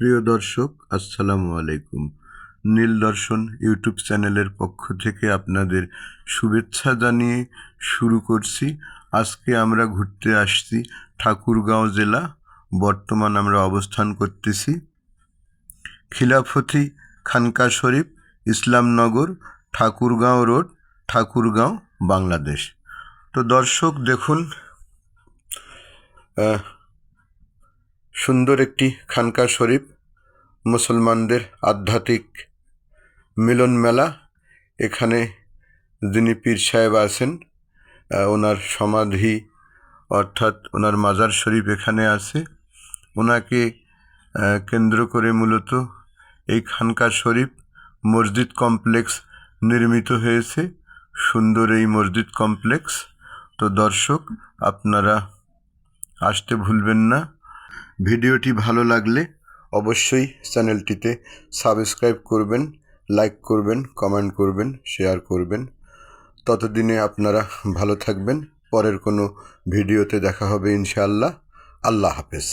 প্রিয় দর্শক, আসসালামু আলাইকুম। নীল দর্শন ইউটিউব চ্যানেলের পক্ষ থেকে আপনাদের শুভেচ্ছা জানিয়ে শুরু করছি। আজকে আমরা ঘুরতে আসছি ঠাকুরগাঁও জেলা। বর্তমান আমরা অবস্থান করতেছি খিলাফতি খানকা শরীফ, ইসলামনগর, ঠাকুরগাঁও রোড, ঠাকুরগাঁও, বাংলাদেশ। তো দর্শক দেখুন, সুন্দর একটি খানকা শরীফ, মুসলমানদের আধ্যাত্মিক মিলন মেলা। এখানে যিনি পীর সাহেব আছেন, ওনার সমাধি অর্থাৎ ওনার মাজার শরীফ এখানে আছে। ওনাকে কেন্দ্র করে মূলত এই খানকা শরীফ মসজিদ কমপ্লেক্স নির্মিত হয়েছে। সুন্দর এই মসজিদ কমপ্লেক্স। তো দর্শক, আপনারা আসতে ভুলবেন না। ভিডিওটি ভালো লাগলে অবশ্যই চ্যানেলটিতে সাবস্ক্রাইব করবেন, লাইক করবেন, কমেন্ট করবেন, শেয়ার করবেন। ততদিনে আপনারা ভালো থাকবেন। পরের কোনো ভিডিওতে দেখা হবে ইনশাআল্লাহ। আল্লাহ হাফেজ।